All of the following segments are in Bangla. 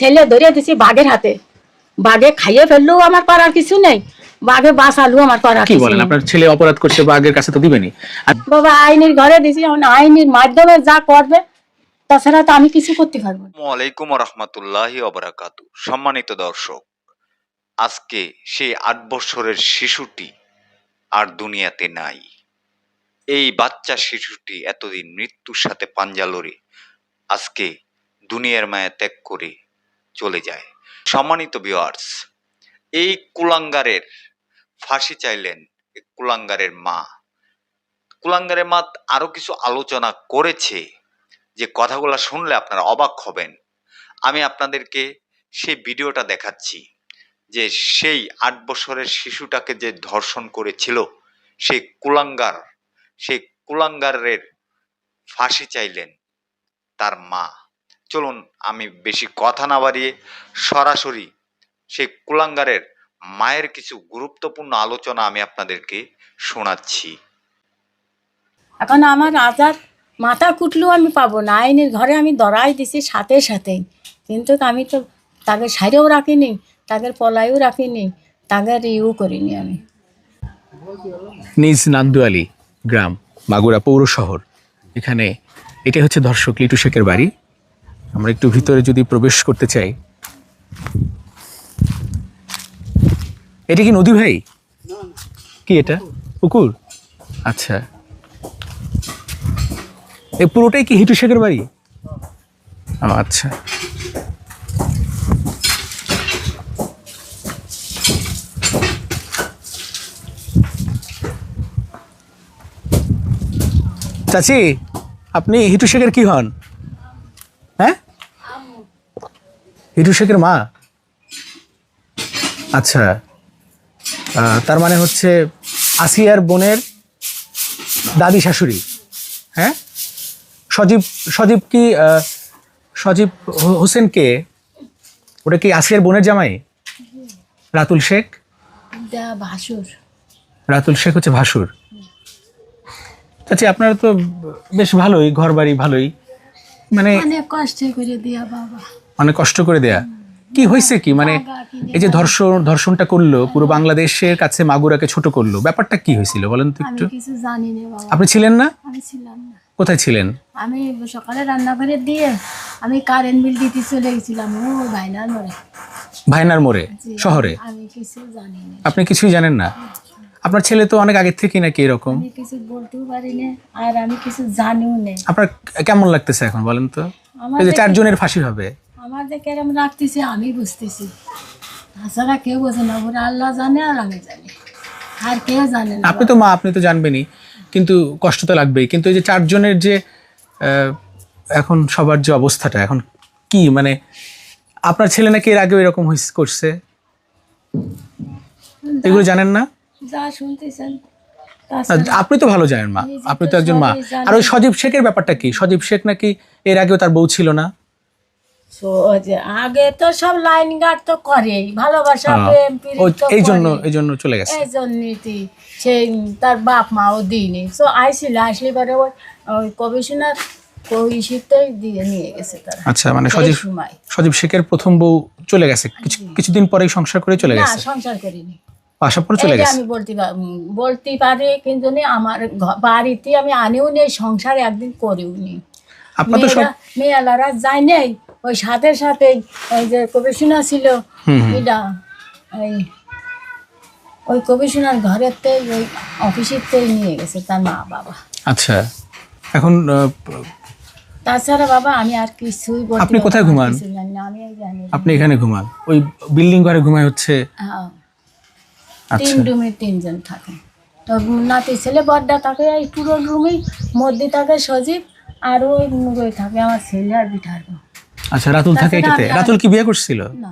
ছেলে ধরে দিছি বাঘের হাতে, বাঘে খাইয়ে ফেললেও আমার করার কিছু নেই, বাঘে বাঁচালেও আমার করার কি কিছু বলেন? নেই। আপনার ছেলে অপরাধ করছে, বাঘের কাছে তো দিবেনি। আর বাবা আইনের ঘরে দিছি, এখন আইনের মাধ্যমে যা করবে, তাছাড়া তো আমি কিছু করতে পারবো না। আসসালামু আলাইকুম রহমতুল্লাহি অবরাকাতু। সম্মানিত দর্শক, আজকে সেই ৮ বছরের শিশুটি আর দুনিয়াতে নাই। এই বাচ্চা শিশুটি এতদিন মৃত্যুর সাথে পাঞ্জা লড়ে আজকে দুনিয়ার মায়া ত্যাগ করে চলে যায়। সম্মানিত ভিউয়ার্স, এই কুলাঙ্গারের ফাঁসি চাইলেন এই কুলাঙ্গারের মা। কুলাঙ্গারের মা আরো কিছু আলোচনা করেছে, যে কথাগুলো শুনলে আপনারা অবাক হবেন। আমি আপনাদেরকে সেই ভিডিওটা দেখাচ্ছি, যে সেই ৮ বছরের শিশুটাকে যে ধর্ষণ করেছিল সেই কুলাঙ্গারের ফাঁসি চাইলেন তার মা। চলুন আমি বেশি কথা না বাড়িয়ে সরাসরি সেই কুলাঙ্গারের মায়ের কিছু গুরুত্বপূর্ণ আলোচনা আমি আপনাদেরকে শোনাচ্ছি। এখন আমার আজার মাথা কুটলেও আমি পাবো না, আইনের ঘরে আমি দড়াই দিছি সাথে সাথেই, কিন্তু আমি তো তাকে সাইরেও রাখিনি, তাকে পলাইও রাখিনি, তাকে ইউ করিনি আমি। নিজ নান্দুয়ালি গ্রাম, মাগুরা পৌর শহর, এখানে এটাই হচ্ছে ধর্ষক লিটু শেখের বাড়ি। আমরা একটু ভিতরে যদি প্রবেশ করতে চাই। এটা কি নদী ভাই? কি এটা পুকুর? আচ্ছা, এই পুরোটাই কি হিটু শেখের বাড়ি? আচ্ছা, চাচি আপনি হিটু শেখের কি হন? হ্যাঁ, হিটু শেখের মা। আচ্ছা, তার মানে হচ্ছে আসিয়ার বোনের দাদি শাশুড়ি। হ্যাঁ, সজীব কি সজীব হোসেন কে? ওটা কি আসিয়ার বোনের জামাই? রাতুল শেখ? ভাসুর। রাতুল শেখ হচ্ছে ভাসুর। আচ্ছা, আপনারা তো বেশ ভালোই, ঘর বাড়ি ভালোই, মানে অনেক কষ্ট করে দিয়া বাবা, অনেক কষ্ট করে দেয়া। কি হয়েছে কি, মানে এই যে ধর্ষণটা করলো, পুরো বাংলাদেশের কাছে মাগুরাকে ছোট করলো, ব্যাপারটা কি হয়েছিল বলেন তো একটু? আমি কিছু জানি না বাবা। আপনি ছিলেন না? আমি ছিলাম না। কোথায় ছিলেন? আমি সকালে রান্না করে দিয়ে আমি কারেন্ট বিল দিতে চলে গেছিলাম ও ভাইনার মোড়ে। ভাইনার মোড়ে শহরে? আমি কিছু জানি না। আপনি কিছুই জানেন না? আপনার ছেলে তো অনেক আগের থেকেই নাকি এরকম? আমি কিছু বলতেও পারি না, আর আমি কিছু জানিও না। আপনার কেমন লাগতেছে এখন বলেন তো? এই যে 4 জনের ফাঁসি হবে, আমার যে কেরম রাখতেছে আমি বুঝতেছি, তাছাড়া কেউ বোঝে না, ওরা আল্লাহ জানে আর আমি জানি, আর কেউ জানে না। আপনি তো মা, আপনি তো জানবেনই, কিন্তু কষ্ট তো লাগবেই। কিন্তু এই যে 4 জনের যে এখন সবার যে অবস্থাটা এখন কি, মানে আপনার ছেলে নাকি এর আগেও এরকম করছে, এগুলো জানেন না? যা শুনতেছেন আপনি তো ভালো জানেন মা, আপনি তো একজন মা। আর ওই সজীব শেখের ব্যাপারটা কি? সজীব শেখ নাকি এর আগেও তার বউ ছিল না? আগে তো সব লাইন গার্ড তো করেই, ভালোবাসা প্রেম প্রীতি তো এই জন্য চলে গেছে। এই জন্যই সেই তার বাপ মাও দিইনি, তো আসলে পরে ওই কমিশনার কইশিতেই দিয়ে নিয়ে গেছে তারা। আচ্ছা, মানে এই সময় সজীব শেখের প্রথম বউ চলে গেছে, কিছুদিন পরেই সংসার করে চলে না, গেছে। সংসার করিনি, বাসা পরে চলে এই যে গেছে। আমি বলতে পারি, কিন্তু আমার বাড়িতে আমি আনিও নেই, সংসার একদিন করিও নি। আপনার তো সব মেয়েলারা যায় নেই, ওই সাথে সাথেই ওই যে কমিশনার ছিল এটা, ওই কমিশনার ঘরেতেই ওই অফিসেতেই নিয়ে গেছে তার মা বাবা। আচ্ছা, এখন তাছাড়া বাবা আমি আর কিছুই বলতে আপনি কোথায় ঘুমান? আমি জানি না। আপনি এখানে ঘুমান, ওই বিল্ডিং ঘরে ঘুমায় হচ্ছে? হ্যাঁ, আচ্ছা, 3 রুমে 3 জন থাকে, তো নাতি ছেলে বড়টা থাকে এই পুরো রুমেই, মধ্যে থাকে সজীব, আর ওই মুরই থাকে আমার ছেলে আর বিঠার বউ। আচ্ছা, রাতুল থাকে এটাতে? রাতুল কি বিয়ে করছিল? না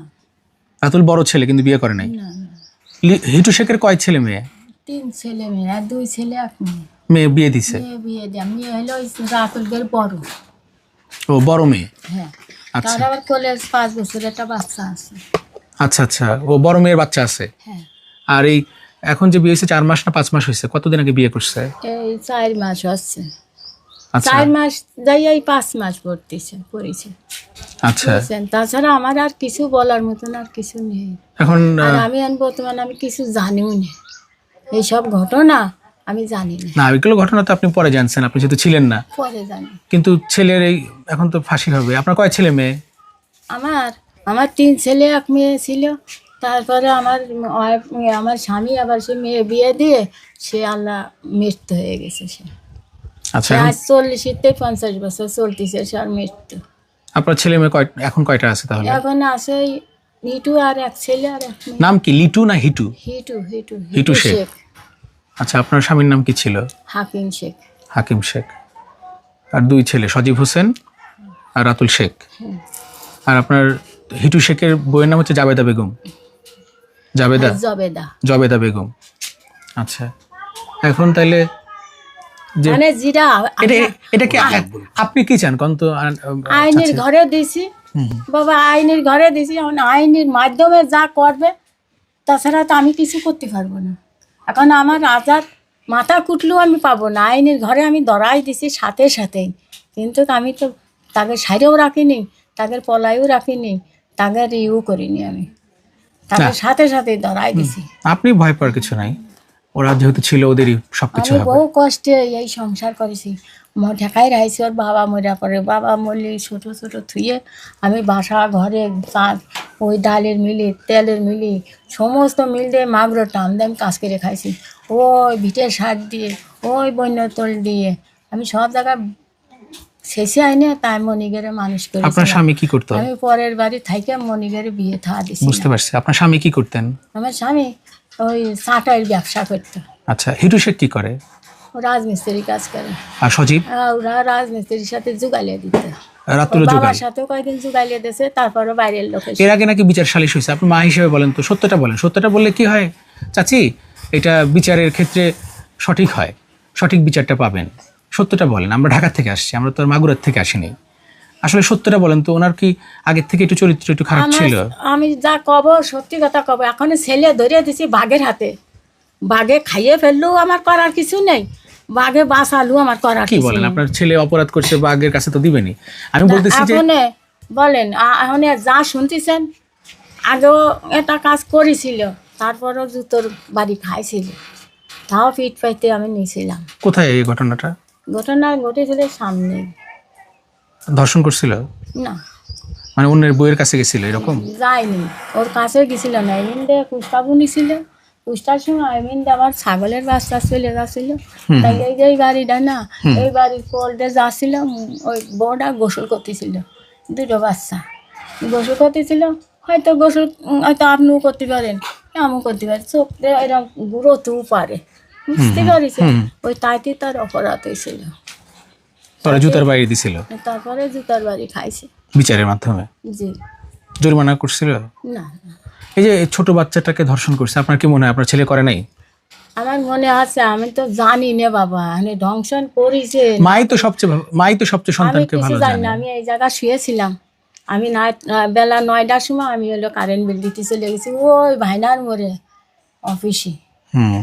রাতুল বড় ছেলে কিন্তু বিয়ে করে নাই। না না, হিটু শেখের কয় ছেলে মেয়ে? 3 ছেলে মেয়ে, আর 2 ছেলে 1 মেয়ে। মেয়ে বিয়ে দিছে? বিয়ে দেয়, মেয়ে হলো ওই রাতুলদের বড়। ও বড় মেয়ে? হ্যাঁ, আচ্ছা তার আবার কলেজ 5 বছরের একটা বাচ্চা আছে। আচ্ছা আচ্ছা, ও বড় মেয়ের বাচ্চা আছে। হ্যাঁ, আর এই এখন যে বিয়ে হয়েছে 4 মাস না 5 মাস হয়েছে, কতদিন আগে বিয়ে করছে? এই 4 মাস হচ্ছে। আচ্ছা, 4 মাস যাই এই 5 মাস পড়ছে। আচ্ছা, বুঝছেন? তাছাড়া আমার আর কিছু বলার মতন আর কিছু নেই। এখন আর আমি এখন বর্তমানে আমি কিছু জানিও না, এইসব ঘটনা আমি জানি না, না ওইগুলো ঘটনা তো আপনি পরে জানছেন, আপনি যেহেতু ছিলেন না। পরে জানি। কিন্তু ছেলের এই এখন তো ফাঁসি হবে। আপনার কয় ছেলে মেয়ে? আমার আমার 3 ছেলে 1 মেয়ে ছিল। তারপরে আমার স্বামী আবার সে মেয়ে বিয়ে দিয়ে সে আল্লাহ মৃত্যু হয়ে গেছে। সে আচ্ছা, সে এখন আজ 40-50 বছর চলতেছে সে আর মৃত্যু। আপনার ছেলে মেয়ে এখন কয়টা আছে তাহলে? এখন আছে হিটু আর 1 ছেলে আর 1 মেয়ে। নাম কি, লিটু না হিটু? হিটু হিটু হিটু শেখ। শেখ, আচ্ছা, আপনার স্বামীর নাম কি ছিল? হাকিম শেখ। হাকিম শেখ। আর 2 ছেলে, সজীব হোসেন আর রাতুল শেখ। আর আপনার হিটু শেখের বইয়ের নাম হচ্ছে জাবেদা বেগম। জাবেদা, জবেদা, জবেদা বেগম। আচ্ছা, এখন তাইলে যে মানে জিরা এটা এটা কি আপনি কি চান কোন তো? আইনের ঘরে দিছি বাবা, আইনের ঘরে দিছি। এখন আইনের মাধ্যমে যা করবে, তাছাড়া তো আমি কিছু করতে পারবো না। এখন আমার আজাদ মাথা কুটলেও আমি পাবো না, আইনের ঘরে আমি ধরাই দিছি সাথে সাথেই। কিন্তু আমি তো তাকে সাইরেও রাখিনি, তাকে পলাইও রাখিনি, তাকে ইউ করিনি, আমি তাকে সাথে সাথেই ধরাই দিছি। আপনি ভয় পাওয়ার কিছু নাই, ওরা যেহেতু ছিল ওদেরই সবকিছু আমি হবে। বহু কষ্টে এই সংসার করেছি। ঢাকায় রাইছি, ওর বাবা মরা পরে, বাবা মরলে ছোটো ছোটো থুয়ে আমি বাসা ঘরে ওই ডালের মিলি, তেলের মিলি, সমস্ত মিল দিয়ে মাগুর টান দিয়ে আমি কাজ করে খাইছি। ওই ভিটের সার দিয়ে, ওই বন্যতল দিয়ে আমি সব জায়গায় শেষে আইনে তাই মনিগেরে মানুষ আপনার করেছি। স্বামী কি করতো? আমি পরের বাড়ি থাইকে মনিগেরে বিয়ে থা দিছি। বুঝতে পারছি। আপনার স্বামী কি করতেন? আমার স্বামী ওই চাটাইয়ের ব্যবসা করতো। আচ্ছা, হিটু শেখ কি করে? ও রাজমিস্ত্রি কাজ করে। আর সজীব? ওরা রাজমিস্ত্রির সাথে জুগালিয়ে দিতে, রাতুল বাবার জোগাড়। সাথেও কয়েকদিন জুগালিয়ে দিয়েছে, তারপরে বাইরের লোক এসে। এর আগে নাকি বিচার সালিশ হয়েছে। আপনি মা হিসেবে বলেন তো, সত্যটা বলেন। সত্যটা বললে কি হয় চাচি, এটা বিচারের ক্ষেত্রে সঠিক হয়, সঠিক বিচারটা পাবেন। সত্যটা বলেন। আমরা ঢাকা থেকে আসছি, আমরা তো আর মাগুরার থেকে আসিনি। আসলে সত্যটা বলেন তো, ওনার কি আগের থেকে একটু চরিত্র একটু খারাপ ছিল? আমি যা কব সত্যি কথা কব। এখন ছেলে ধরিয়ে দিছি বাঘের হাতে, বাঘে খাইয়ে ফেললেও আমার করার কিছু নেই, বাঘে বাঁচালেও আমার করার কি কিছু বলেন? নেই। আপনার ছেলে অপরাধ করছে, বাঘের কাছে তো দিবেনি। আমি না, বলতেছি যে এখন বলেন এখন যা শুনতেছেন, আগেও এটা কাজ করেছিল, তারপরেও জুতোর বাড়ি খাইছিল, তাও পিঠ পাইতে আমি নিয়েছিলাম। কোথায় এই ঘটনাটা? ঘটনা ঘটেছিল সামনে। ধর্ষণ করছিল? না, মানে অন্যের বইয়ের কাছে গেছিল এরকম? যায়নি, ওর কাছে গেছিল না। এমনিতে কুস্তাবু নিছিল, কুস্তার সময় এমনিতে আমার ছাগলের বাচ্চা চলে যাচ্ছিল। তাই এই যে এই বাড়িটা না, এই বাড়ির কোল্ডে যাচ্ছিল, ওই বউটা গোসল করতেছিল, 2টো বাচ্চা গোসল করতেছিল। হয়তো গোসল হয়তো আপনিও করতে পারেন, আমিও করতে পারি, চোখ দিয়ে এরকম গুঁড়ো তু পারে, বুঝতে পারিছে। ওই তাইতে তার অপরাধ হয়েছিল। তোরা জুতার বাইরে দিছিল তারপরে জুতার বাড়ি খাইছে। বিচারের মাধ্যমে? জি জরিমানা করছিল? না না, এই যে ছোট বাচ্চাটাকে ধর্ষণ করছে, আপনার কি মনে হয় আপনার ছেলে করে নাই? আমার মনে আছে, আমি তো জানি না বাবা, মানে ধ্বংসন করেছে। মাই তো সবচেয়ে আমি সন্তানকে কিছু ভালো জানি জানে। না। আমি এই জায়গায় শুয়েছিলাম, আমি বেলা 9টার সময় আমি হলো কারেন্ট বিল দিতে চলে গেছি ওই ভাইনার মোড়ে অফিসে,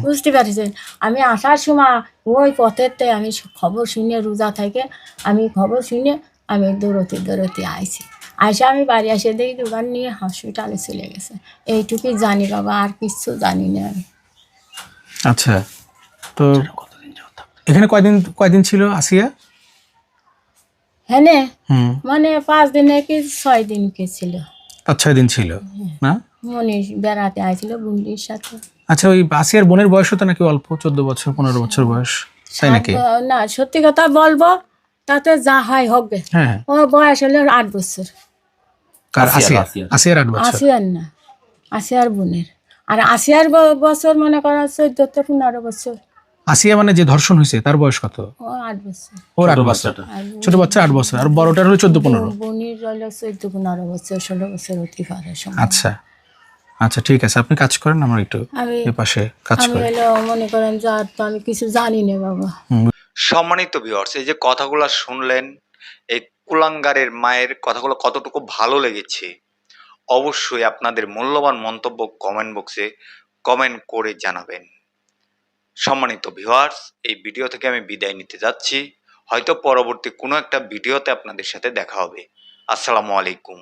বুঝতে পারছেন। আমি আসার সময় ওই পথেরতে আমি খবর শুনে, রোজা থেকে আমি খবর শুনে আমি দৌড়তে আইছি। আইসে আমি বাড়ি এসে দেখি দোকান নিয়ে হসপিটালে চলে গেছে। এইটুকুই জানি বাবা, আর কিছু জানি না আমি। আচ্ছা, তো এখানে কয়দিন ছিল আসিয়া? হ্যাঁ, মানে 5 দিনে কি 6 দিন কে ছিল। 5-6 দিন ছিল না? মনীষ বেড়াতে আইছিল বুন্ডির সাথে। আচ্ছা, ওই আসিয়ার বোনের বয়স তো নাকি অল্প, 14 বছর 15 বছর বয়স, তাই নাকি? না, সত্যি কথা বলবো, তাতে যা হয় হবে। হ্যাঁ। ওর বয়স হলো 8 বছর। কার? আসিয়ার 8 বছর? আসিয়ার না, আসিয়ার বোনের। আর আসিয়ার বছর মনে করা 14-15 বছর। আসিয়া মানে যে ধর্ষণ হয়েছে তার বয়স কত? ও 8 বছর। ওর 8 বছর। ছোট বাচ্চা 8 বছর, আর বড়টার হলো 14-15। বোনের হলো 14-15 বছর, 16 বছর অতি পারে সময়। আচ্ছা আচ্ছা, ঠিক আছে, আপনি কাজ করেন, আমার একটু আমি এ পাশে কাজ আমি করি। হলো মনে করেন যে আর তো আমি কিছু জানি না বাবা। সম্মানিত ভিউয়ার্স, এই যে কথাগুলো শুনলেন, এই কুলাঙ্গারের মায়ের কথাগুলো কতটুকু ভালো লেগেছে অবশ্যই আপনাদের মূল্যবান মন্তব্য কমেন্ট বক্সে কমেন্ট করে জানাবেন। সম্মানিত ভিউয়ার্স, এই ভিডিও থেকে আমি বিদায় নিতে যাচ্ছি। হয়তো পরবর্তী কোনো একটা ভিডিওতে আপনাদের সাথে দেখা হবে। আসসালামু আলাইকুম।